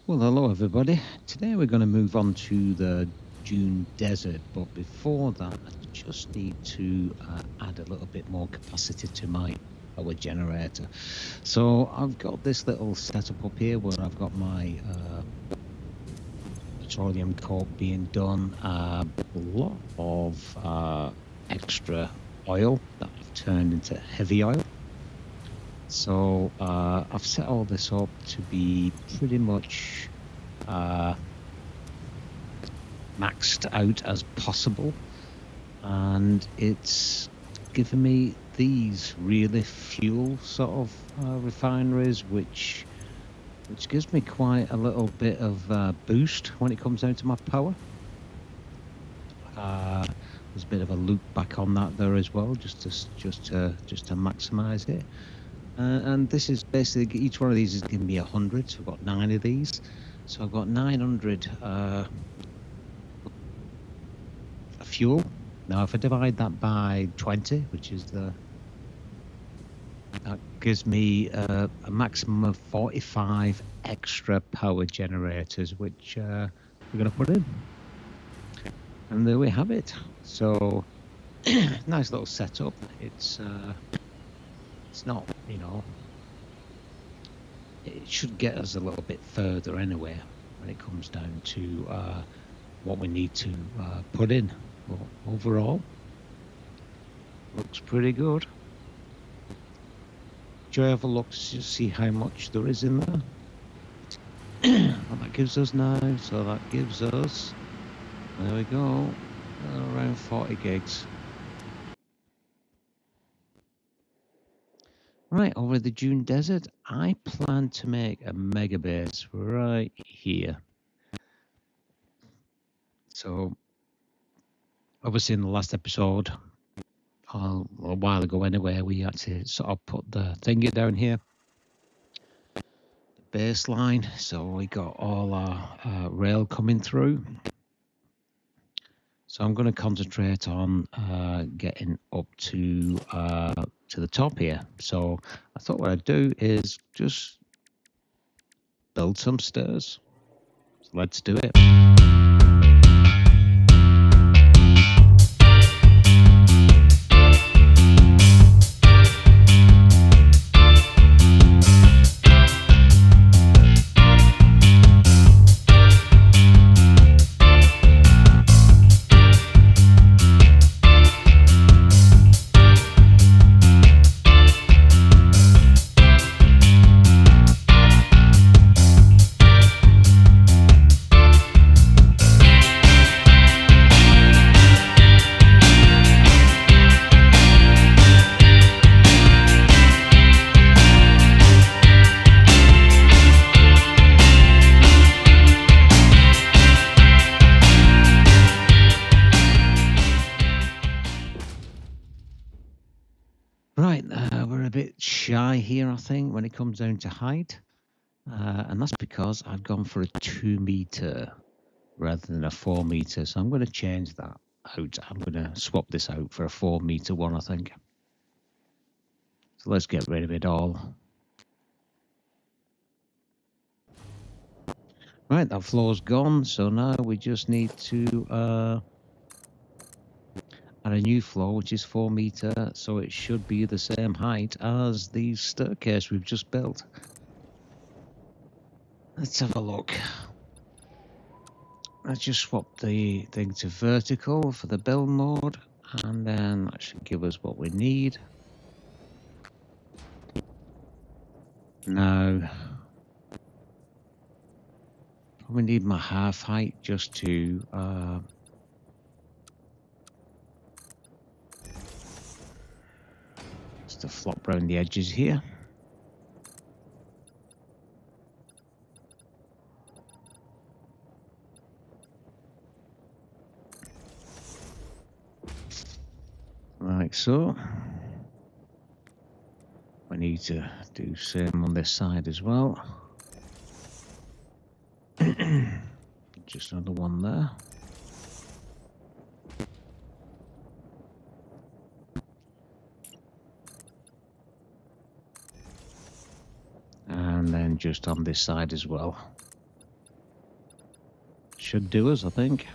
Well, hello everybody. Today we're going to move on to the Dune Desert, but before that, I just need to add a little bit more capacity to my power generator. So I've got this little setup up here where I've got my petroleum coke being done, a lot of extra oil that I've turned into heavy oil. So I've set all this up to be pretty much maxed out as possible, and it's given me these really fuel sort of refineries, which gives me quite a little bit of boost when it comes down to my power. There's a bit of a loop back on that there as well, just to maximize it. And this is basically, each one of these is giving me 100, so I've got 9 of these. So I've got 900 fuel. Now, if I divide that by 20, which is that gives me a maximum of 45 extra power generators, which we're going to put in. And there we have it. So, nice little setup. It's not, it should get us a little bit further anyway when it comes down to what we need to put in. But overall, looks pretty good. Do you have a look to see how much there is in there? What that gives us now, so that gives us, there we go, around 40 gigs. Right, over the Dune Desert, I plan to make a mega base right here. So, obviously in the last episode, a while ago anyway, we had to sort of put the thingy down here, the baseline, so we got all our rail coming through. So I'm going to concentrate on getting up to the top here. So I thought what I'd do is just build some stairs. So let's do it. Right, we're a bit shy here, I think, when it comes down to height. And that's because I've gone for a 2 meter rather than a 4 meter. So I'm going to change that out. I'm going to swap this out for a 4 meter one, I think. So let's get rid of it all. Right, that floor's gone. So now we just need to add a new floor, which is 4 meter. So it should be the same height as the staircase we've just built. Let's have a look. Let's just swap the thing to vertical for the build mode, and then that should give us what we need. Now, we need my half height just to flop around the edges here. Like so. We need to do same on this side as well. Just another one there. And then just on this side as well. should do us, I think.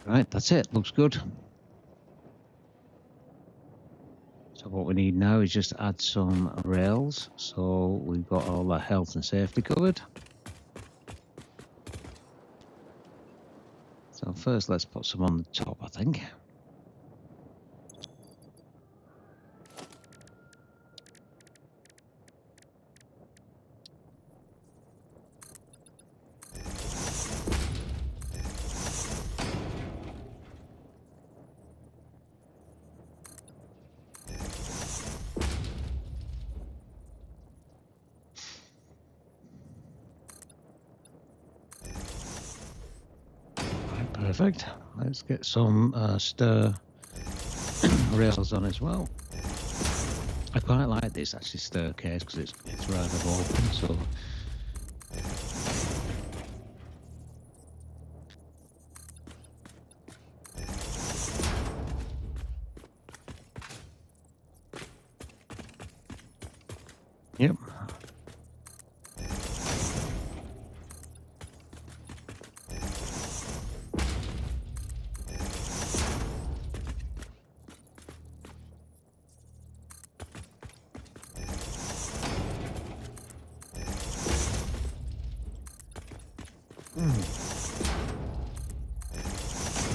Right, that's it. Looks good. So what we need now is just add some rails. So we've got all our health and safety covered. So first, let's put some on the top, I think. Right, perfect. Let's get some stir rails on as well. I quite like this actually staircase because it's rather open. So yep.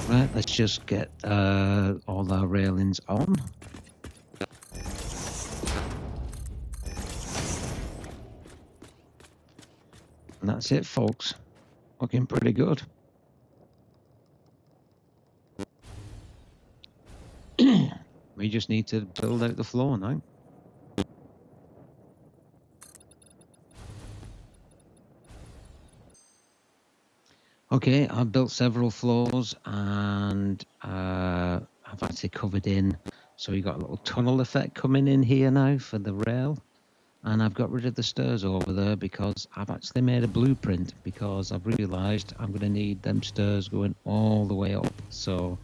Right, let's just get all our railings on. And that's it, folks. Looking pretty good. We just need to build out the floor now. Okay, I've built several floors and I've actually covered in. So you got a little tunnel effect coming in here now for the rail. And I've got rid of the stairs over there because I've actually made a blueprint because I've realised I'm going to need them stairs going all the way up. So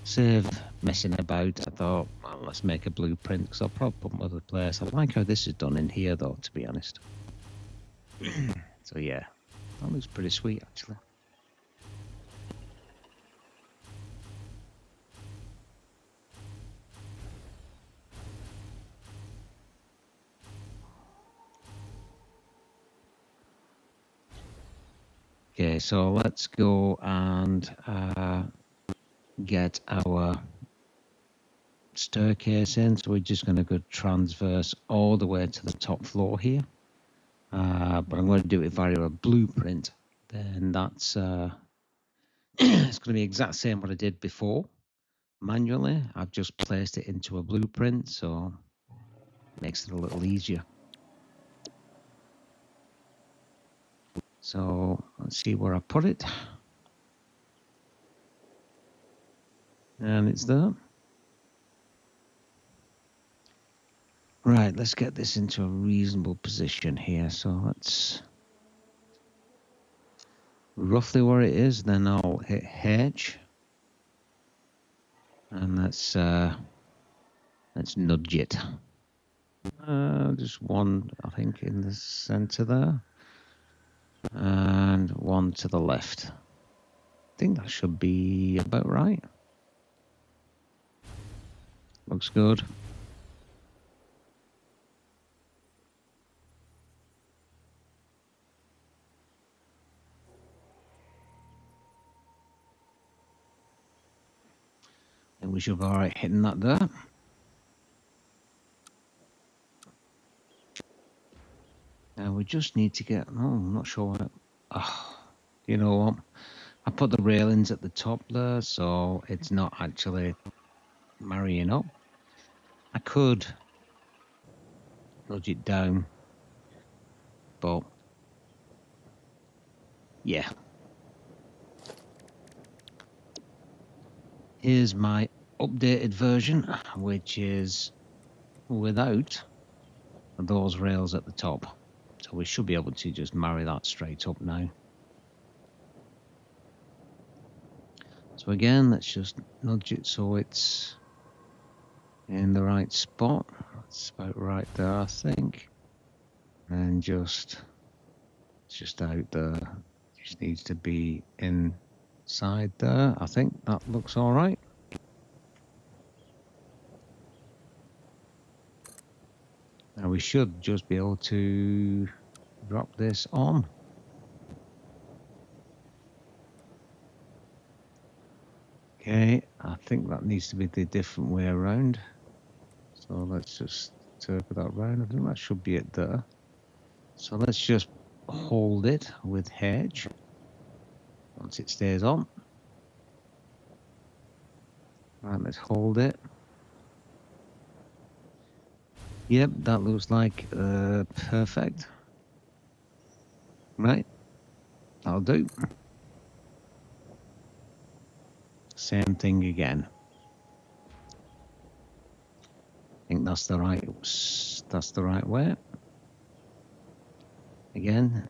save messing about, I thought, well, let's make a blueprint because I'll probably put them other place. I like how this is done in here though, to be honest. So yeah, that looks pretty sweet actually. Okay, so let's go and get our staircase in. So we're just going to go transverse all the way to the top floor here. But I'm going to do it via a blueprint. Then that's it's going to be exact same what I did before. Manually, I've just placed it into a blueprint, so it makes it a little easier. So let's see where I put it. And it's there. Right, let's get this into a reasonable position here. So that's roughly where it is. Then I'll hit H. And let's nudge it. Just one, I think, in the center there. And one to the left. I think that should be about right. Looks good. And we should be all right hitting that there. And we just need to get, oh, I'm not sure what, you know what? I put the railings at the top there, so it's not actually marrying up. I could nudge it down, but yeah. Here's my updated version, which is without those rails at the top. So we should be able to just marry that straight up now. So again, let's just nudge it so it's in the right spot. That's about right there, I think. And just out there. Just needs to be inside there. I think that looks all right. Now we should just be able to drop this on. Okay, I think that needs to be the different way around. So let's just circle that round. I think that should be it there. So let's just hold it with H once it stays on. Right, let's hold it. Yep, that looks like perfect. Right, that'll do. Same thing again. I think that's the right way. Again,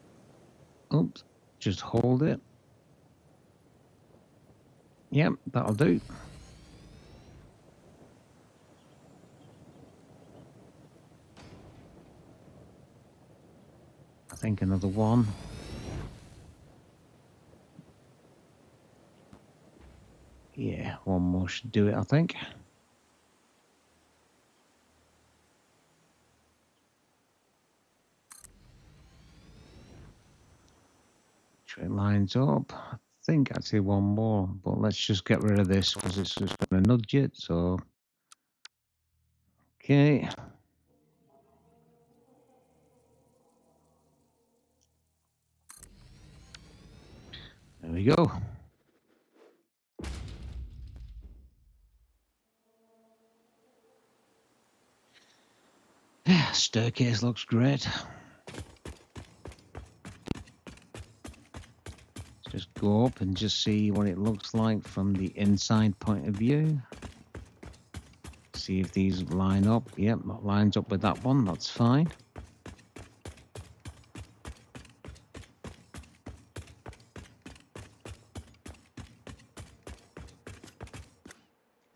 oops, just hold it. Yep, that'll do. I think another one. Yeah, one more should do it, I think. It lines up. I think I'd say one more, but let's just get rid of this because it's just going to nudge it. So, okay. There we go. Staircase looks great. Just go up and just see what it looks like from the inside point of view. See if these line up. Yep, that lines up with that one. That's fine.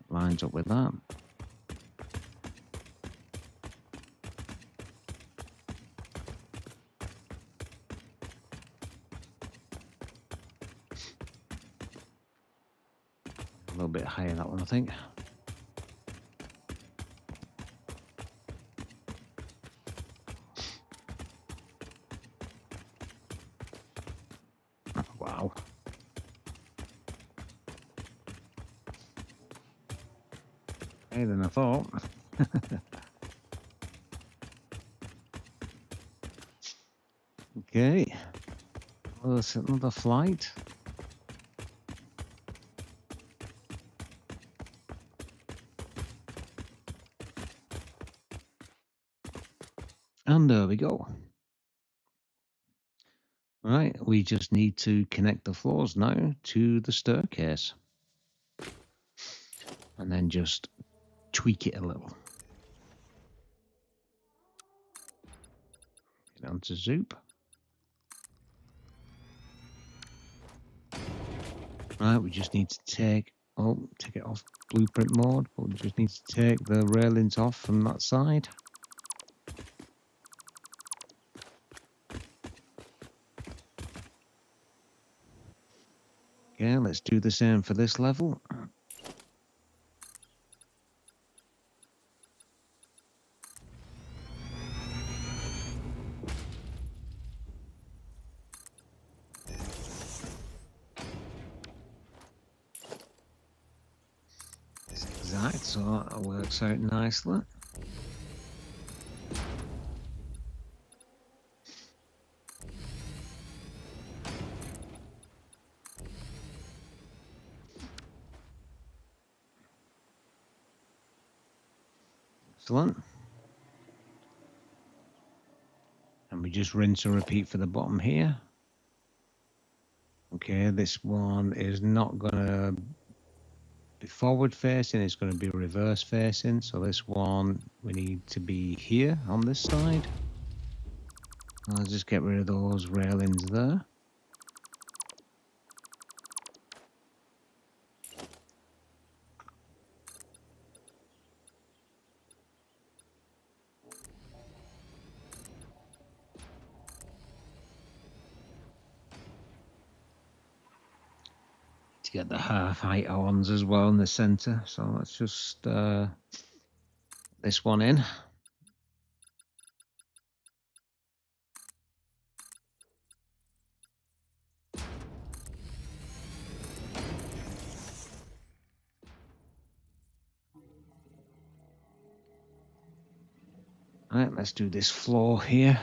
Lines up with that. A little bit higher, that one, I think. Wow. Higher than I thought. Okay. Well, it's another flight. And there we go. Right, we just need to connect the floors now to the staircase. And then just tweak it a little. Get onto Zoop. Right, we just need to take it off blueprint mode, but we just need to take the railings off from that side. Okay, let's do the same for this level. It's exact, so that works out nicely. Excellent. And we just rinse and repeat for the bottom here. Okay, this one is not going to be forward facing, it's going to be reverse facing. So this one, we need to be here on this side. I'll just get rid of those railings there. get the half height ones as well in the center. So let's just this one in. All right, let's do this floor here.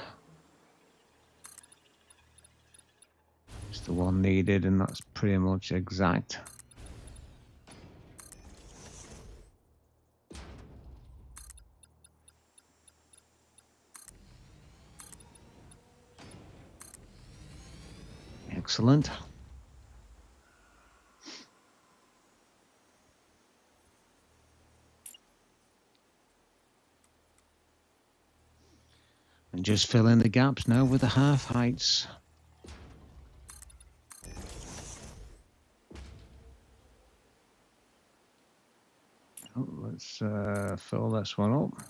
It's the one needed, and that's pretty much exact. Excellent. And just fill in the gaps now with the half heights. Oh, let's fill this one up.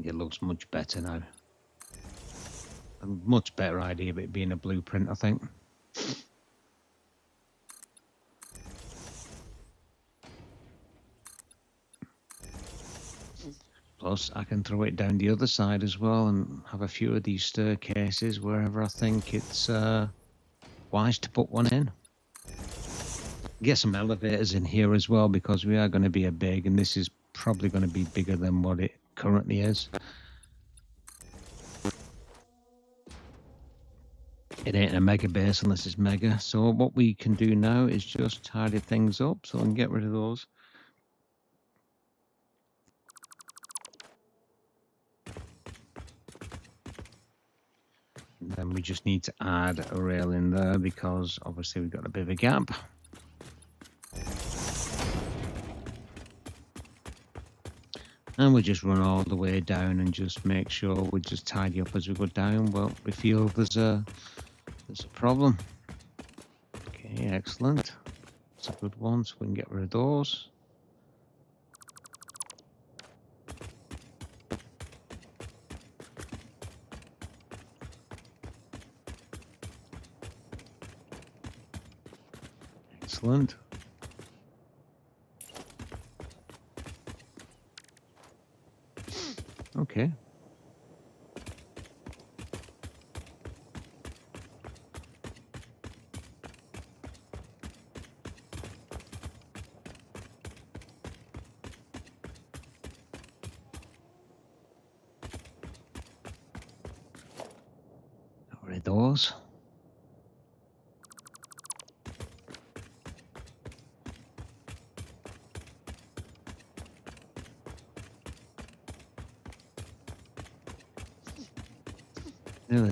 It looks much better now. A much better idea of it being a blueprint, I think. Plus, I can throw it down the other side as well and have a few of these staircases wherever I think it's wise to put one in. Get some elevators in here as well, because we are going to be a big, and this is probably going to be bigger than what it currently is. It ain't a mega base unless it's mega. So what we can do now is just tidy things up so I can get rid of those. And then we just need to add a rail in there because obviously we've got a bit of a gap. And we just run all the way down and just make sure we just tidy up as we go down. Well, we feel there's a problem. Okay, excellent. That's a good one, so we can get rid of those. Excellent. Okay. Get rid of those.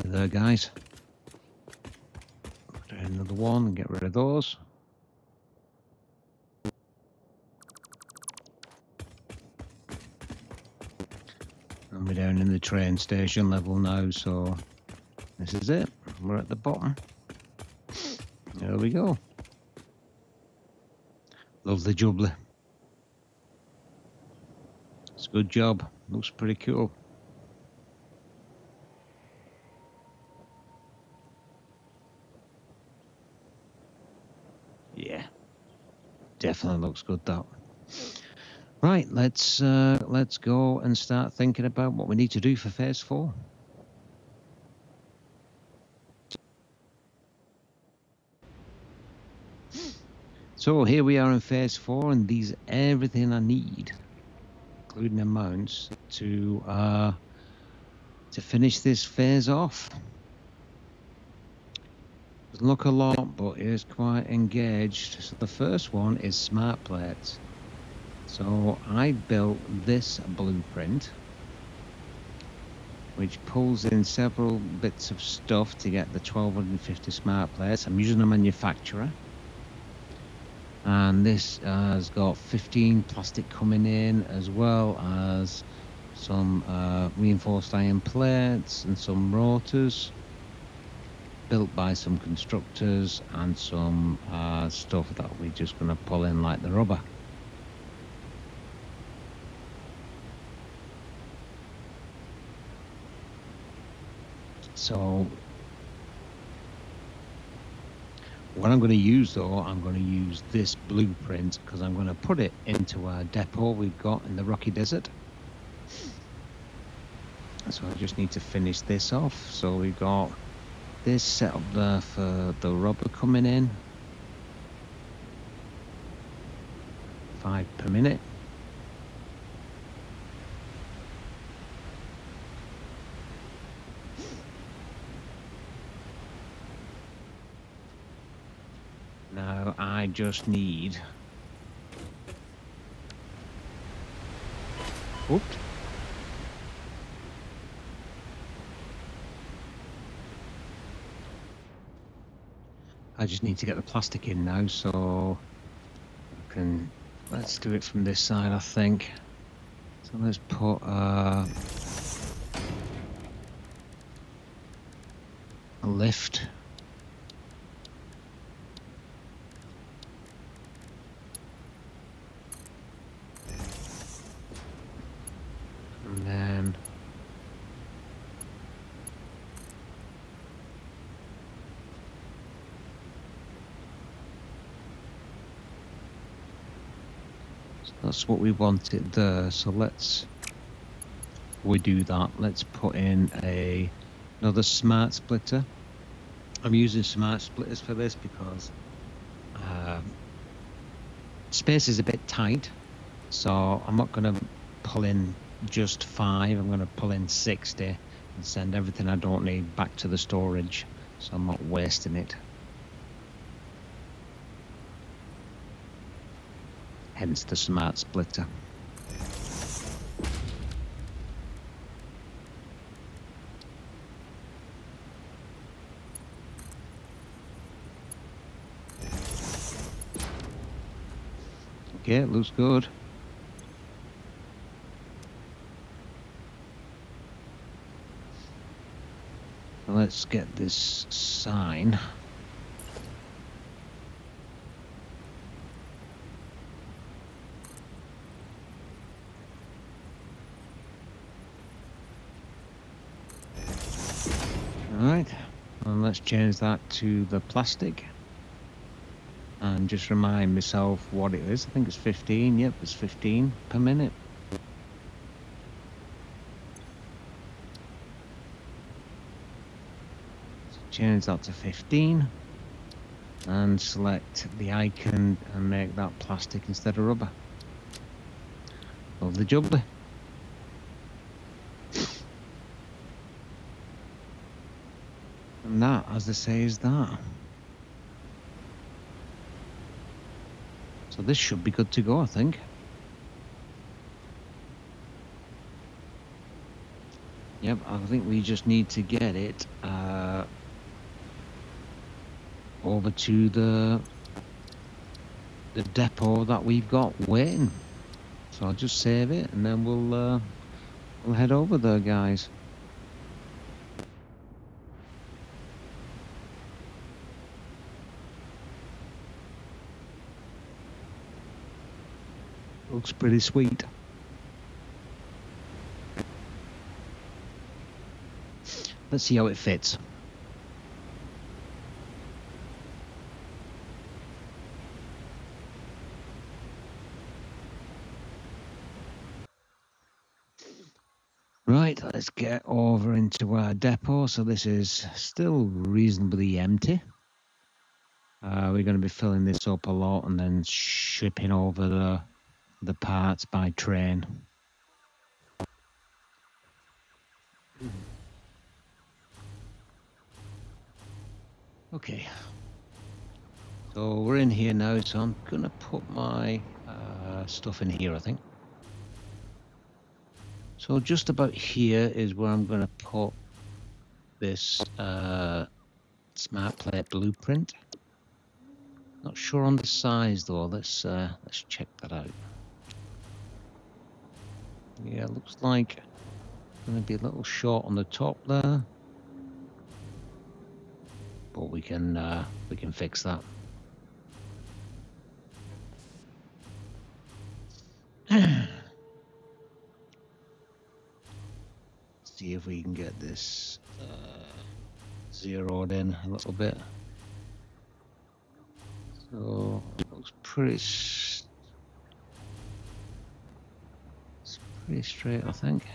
There, guys. Put in another one and get rid of those. And we're down in the train station level now, so this is it. We're at the bottom. There we go. Lovely jubbly. It's a good job. Looks pretty cool. Yeah, definitely looks good, that. Right, let's go and start thinking about what we need to do for phase 4. So here we are in phase 4, and these are everything I need, including the mounts, to finish this phase off. Doesn't look a lot, but it is quite engaged. So the first one is smart plates. So I built this blueprint, which pulls in several bits of stuff to get the 1250 smart plates. I'm using a manufacturer. And this has got 15 plastic coming in, as well as some reinforced iron plates and some rotors. built by some constructors and some stuff that we're just going to pull in like the rubber. So what I'm going to use though, I'm going to use this blueprint because I'm going to put it into a depot we've got in the Rocky Desert. So I just need to finish this off. So we've got this set up there for the rubber coming in. 5 per minute. Now I just need... Oops. I just need to get the plastic in now, so I can... Let's do it from this side, I think. So let's put a lift. And then that's what we wanted there. So we do that. Let's put in another smart splitter. I'm using smart splitters for this because space is a bit tight. So I'm not going to pull in just 5. I'm going to pull in 60 and send everything I don't need back to the storage. So I'm not wasting it. Hence the smart splitter. Okay, it looks good. Let's get this sign. Alright, and let's change that to the plastic. And just remind myself what it is. I think it's 15. Yep, it's 15 per minute. So change that to 15. And select the icon and make that plastic instead of rubber. Lovely jubbly. And that, as they say, is that. So this should be good to go, I think. Yep, I think we just need to get it over to the depot that we've got waiting. So I'll just save it and then we'll head over there, guys. Looks pretty sweet. Let's see how it fits. Right, let's get over into our depot. So this is still reasonably empty. We're going to be filling this up a lot and then shipping over the parts by train. Okay, so we're in here now, so I'm going to put my stuff in here, I think. So just about here is where I'm going to put this smart plate blueprint. Not sure on the size though. Let's check that out. Yeah, looks like it's going to be a little short on the top there. but we can fix that. See if we can get this zeroed in a little bit. So it looks pretty straight, I think.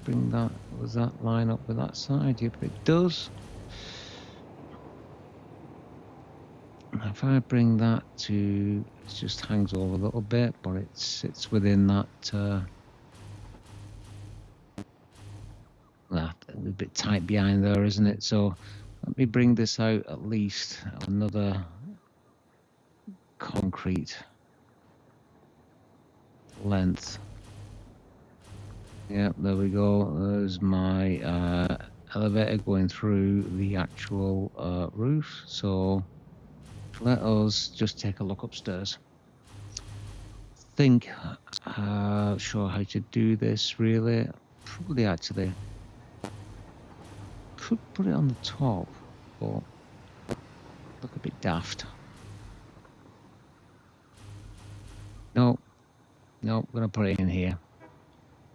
Bring that, does that line up with that side? Yep, it does. If I bring that to, it just hangs over a little bit, but it sits within that, that a bit tight behind there, isn't it? So let me bring this out at least another concrete length. Yep, there we go. There's my elevator going through the actual roof. So let us just take a look upstairs. Think sure how to do this really. Probably actually could put it on the top, but look a bit daft. No, I'm gonna put it in here.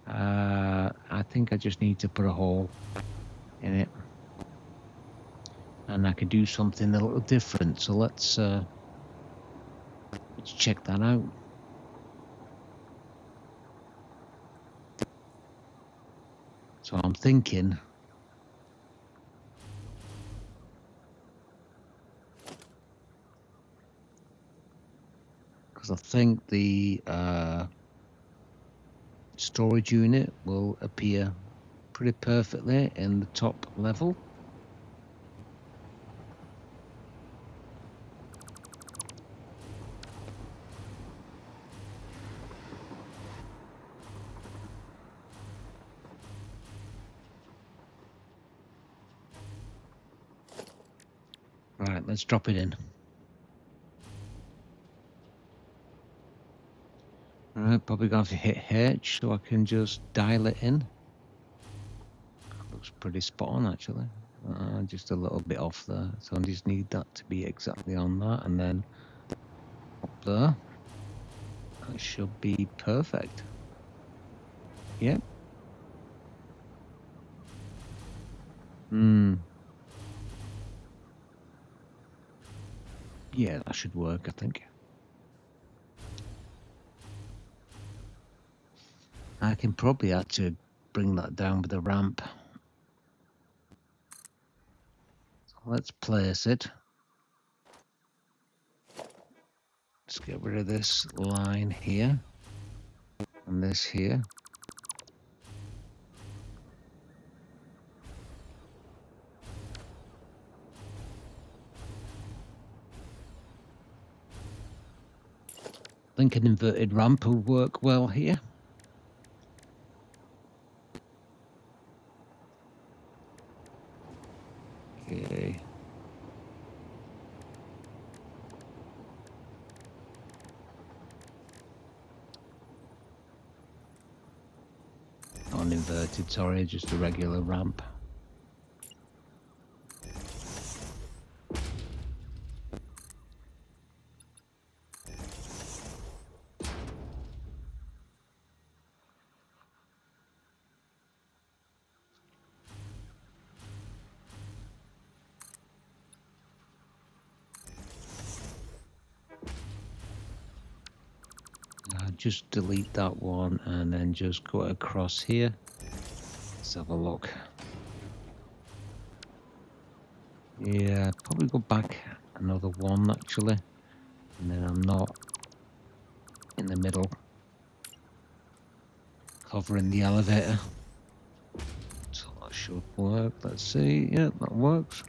I think I just need to put a hole in it, and I could do something a little different. So let's check that out. So I'm thinking because I think the storage unit will appear pretty perfectly in the top level. Right, let's drop it in. Alright, probably going to have to hit H so I can just dial it in. Looks pretty spot on actually. Just a little bit off there, so I just need that to be exactly on that, and then up there. That should be perfect. Yep. Yeah, that should work, I think. I can probably actually bring that down with a ramp. So let's place it. Let's get rid of this line here and this here. I think an inverted ramp will work well here. Okay. Not inverted, sorry, just a regular ramp. Just delete that one and then just go across here. Let's have a look. Yeah, probably go back another one actually, and then I'm not in the middle covering the elevator. So that should work. Let's see. Yeah, that works.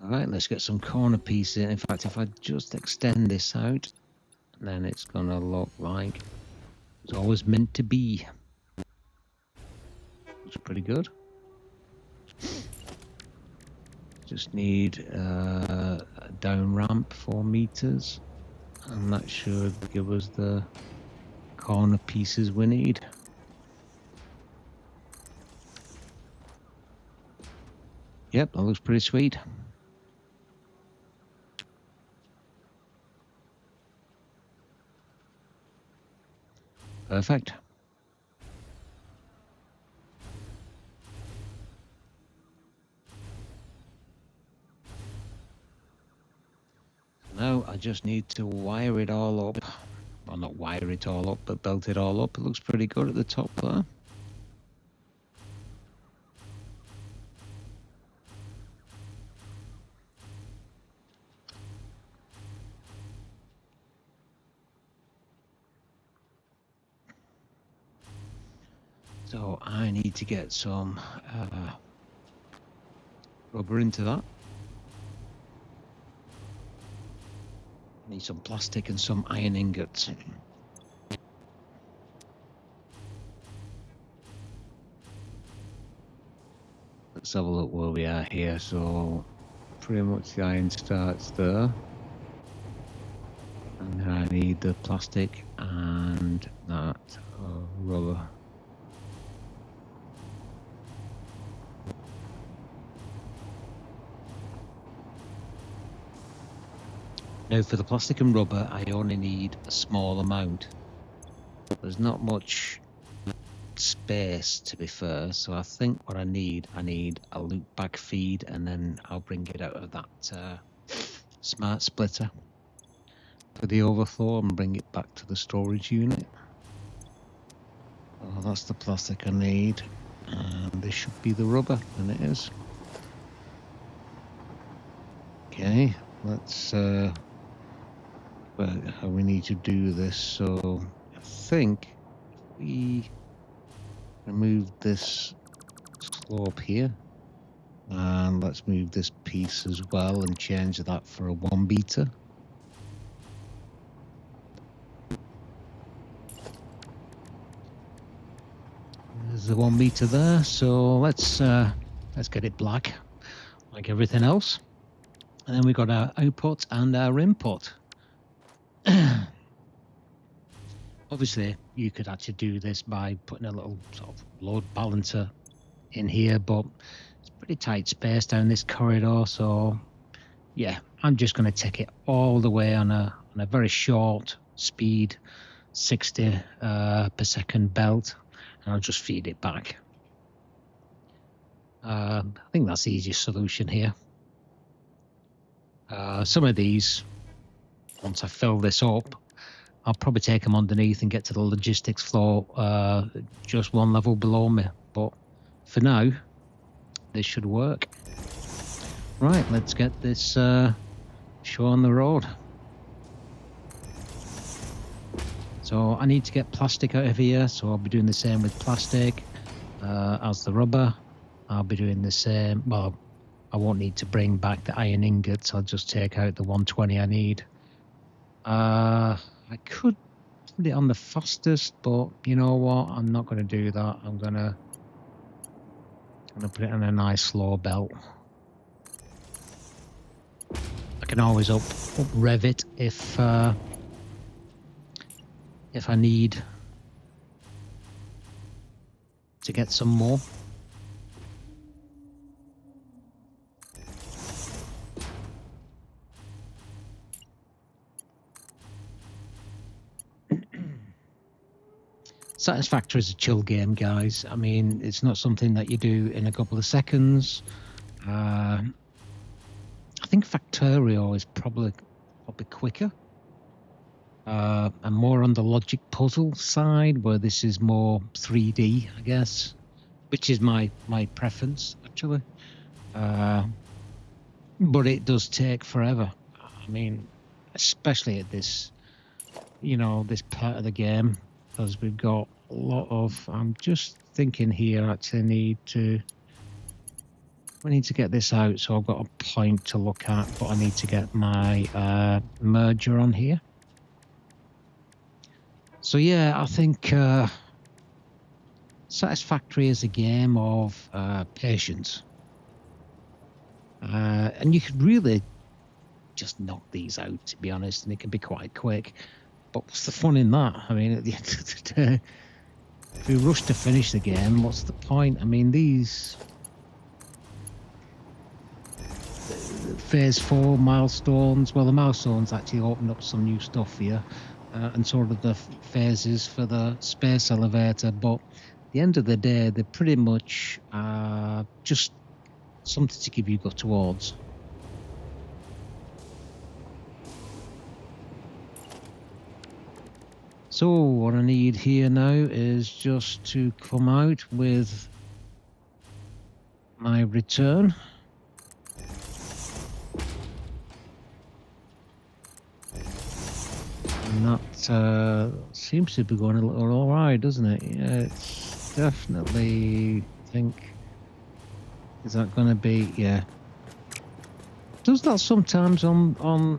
Alright, let's get some corner pieces in. In fact, if I just extend this out, then it's gonna look like it's always meant to be. Looks pretty good. Just need a down ramp 4 meters, and that should give us the corner pieces we need. Yep, that looks pretty sweet. Perfect. Now I just need to wire it all up. Well, not wire it all up, but belt it all up. It looks pretty good at the top there. So I need to get some rubber into that. Need some plastic and some iron ingots. Let's have a look where we are here. So pretty much the iron starts there. And then I need the plastic and that rubber. Now for the plastic and rubber, I only need a small amount. There's not much space, to be fair, so I think what I need a loop back feed, and then I'll bring it out of that smart splitter for the overflow and bring it back to the storage unit. Oh, that's the plastic I need, and this should be the rubber, and it is. Okay, let's how we need to do this. So I think we remove this slope here, and let's move this piece as well and change that for a 1 meter. There's the 1 meter there. So let's get it black like everything else, and then we've got our output and our input. Obviously, you could actually do this by putting a little sort of load balancer in here, but it's pretty tight space down this corridor. So, yeah, I'm just going to take it all the way on a very short speed, 60 per second belt, and I'll just feed it back. I think that's the easiest solution here. Some of these, once I fill this up, I'll probably take them underneath and get to the logistics floor just one level below me. But for now, this should work. Right, let's get this show on the road. So I need to get plastic out of here, so I'll be doing the same with plastic as the rubber. I'll be doing the same. Well, I won't need to bring back the iron ingots. I'll just take out the 120 I need. I could put it on the fastest, but you know what? I'm not going to do that. I'm gonna put it on a nice slow belt. I can always up rev it if I need to get some more. Satisfactory is a chill game, guys. I mean, it's not something that you do in a couple of seconds. I think Factorio is probably quicker. And more on the logic puzzle side, where this is more 3D, I guess, which is my preference, actually. But it does take forever. I mean, especially at this, this part of the game, because we've got a lot of. I'm just thinking here. Actually, we need to get this out. So I've got a point to look at, but I need to get my merger on here. So yeah, I think Satisfactory is a game of patience. And you could really just knock these out, to be honest, and it can be quite quick. But what's the fun in that? I mean, at the end of the day, if we rush to finish the game, what's the point? I mean, these Phase 4 milestones, well, the milestones actually open up some new stuff for you, and sort of the phases for the space elevator, but at the end of the day, they're pretty much just something to give you go towards. So what I need here now is just to come out with my return. And that seems to be going a little all right, doesn't it? Yeah, it's definitely, I think, is that going to be, yeah. Does that sometimes on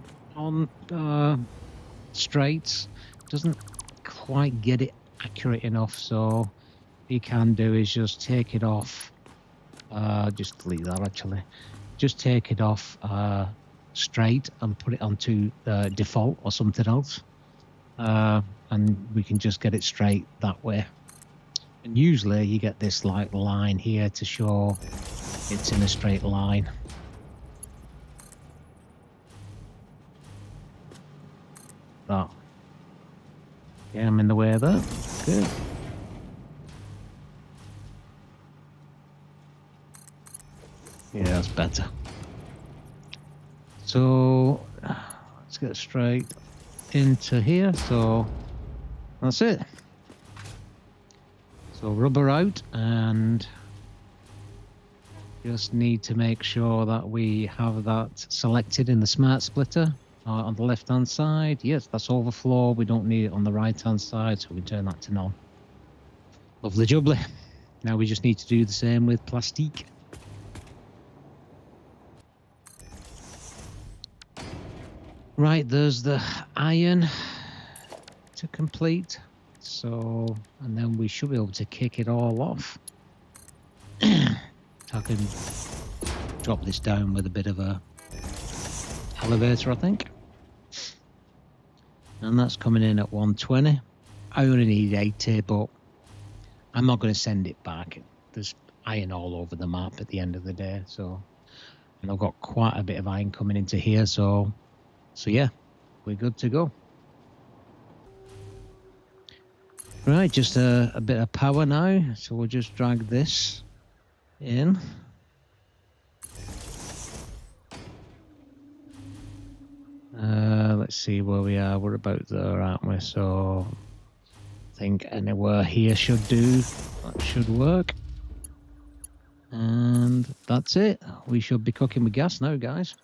straights, doesn't quite get it accurate enough, so what you can do is just take it off, just delete that actually, just take it off straight and put it onto default or something else, and we can just get it straight that way. And usually you get this like line here to show it's in a straight line. That. Yeah, I'm in the way of that. Good. Yeah, that's better. So let's get straight into here. So that's it. So rubber out, and just need to make sure that we have that selected in the smart splitter on the left hand side. Yes, that's overflow. We don't need it on the right hand side, so we turn that to none. Lovely jubbly. Now we just need to do the same with plastique. Right, there's the iron to complete. So, and then we should be able to kick it all off. I can drop this down with a bit of a elevator, I think. And that's coming in at 120. I only need 80, but I'm not going to send it back. There's iron all over the map at the end of the day, so, and I've got quite a bit of iron coming into here, so yeah, we're good to go. Right, just a bit of power now, so we'll just drag this in. Let's see where we are. We're about there, aren't we? So I think anywhere here should do. That should work. And that's it. We should be cooking with gas now, guys.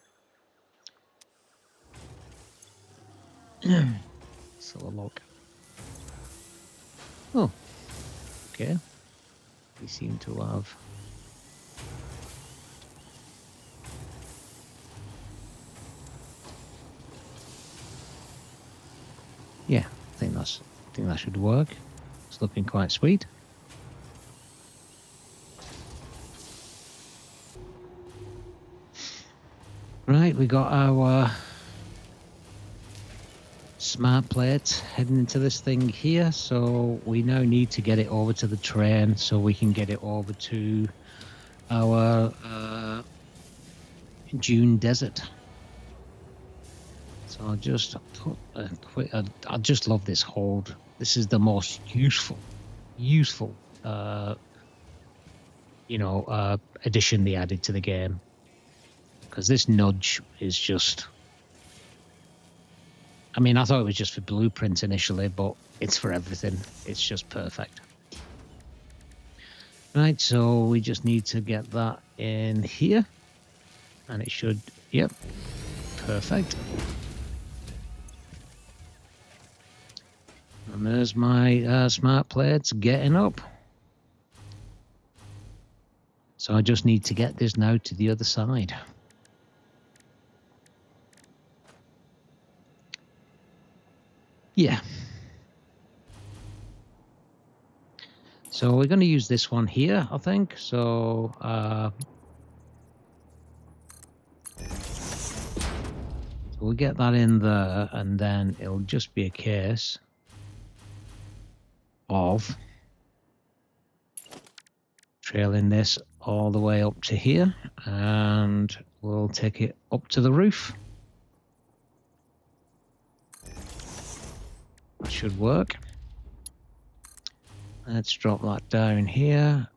Let's have a look. Oh, okay. We seem to have. Yeah, I think that should work. It's looking quite sweet. Right, we got our smart plates heading into this thing here, so we now need to get it over to the train so we can get it over to our Dune Desert. So I'll just put a quick. I just love this hold. This is the most useful, addition they added to the game, because this nudge is just. I mean, I thought it was just for blueprints initially, but it's for everything. It's just perfect. Right, so we just need to get that in here, and it should. Yep, perfect. And there's my smart plates getting up. So I just need to get this now to the other side. Yeah. So we're going to use this one here, I think. So we'll get that in there, and then it'll just be a case of trailing this all the way up to here, and we'll take it up to the roof. That should work. Let's drop that down here.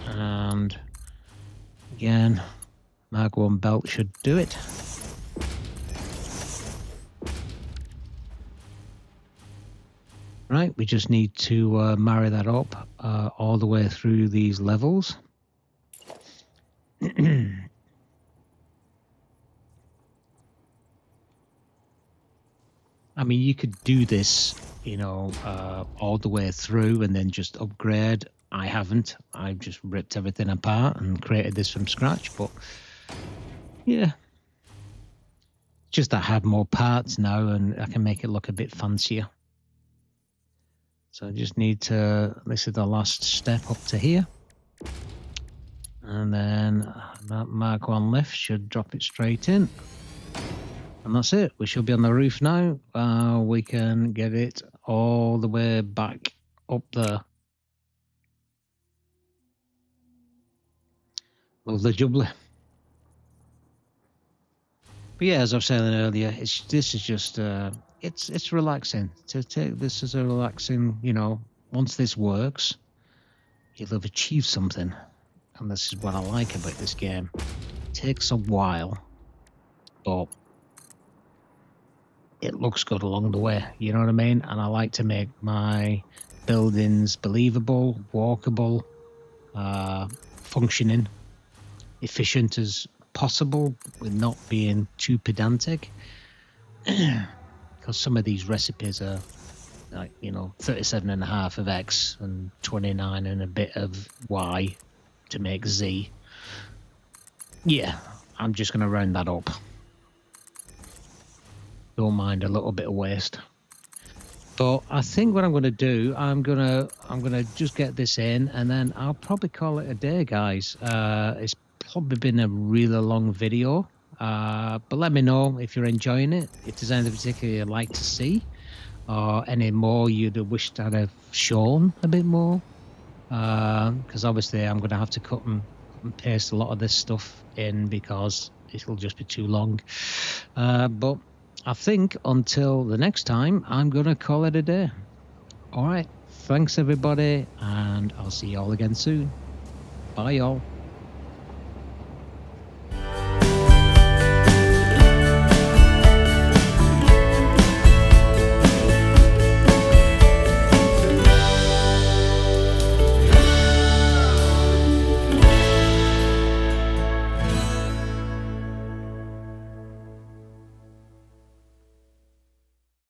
And again, Mark 1 belt should do it. Right, we just need to marry that up all the way through these levels. I mean, you could do this, you know, all the way through and then just upgrade. I haven't. I've just ripped everything apart and created this from scratch. But yeah, just I have more parts now and I can make it look a bit fancier. So I just need to, this is the last step up to here. And then that Mark 1 lift should drop it straight in. And that's it. We should be on the roof now. We can get it all the way back up there. Lovely jubbly. But yeah, as I was saying earlier, this is just it's relaxing to take this as a relaxing. You know, once this works, you'll have achieved something, and this is what I like about this game. It takes a while, but it looks good along the way. You know what I mean? And I like to make my buildings believable, walkable, functioning, efficient as possible, with not being too pedantic. Because some of these recipes are like, you know, 37.5 of X and 29 and a bit of Y to make Z. Yeah, I'm just going to round that up. Don't mind a little bit of waste. But I think what I'm going to do, I'm gonna just get this in, and then I'll probably call it a day, guys. It's probably been a really long video, but let me know if you're enjoying it, if there's anything particularly you'd like to see, or any more you'd have wished I'd have shown a bit more, because obviously I'm going to have to cut and paste a lot of this stuff in because it'll just be too long. But I think until the next time, I'm going to call it a day. All right. Thanks, everybody. And I'll see you all again soon. Bye, y'all.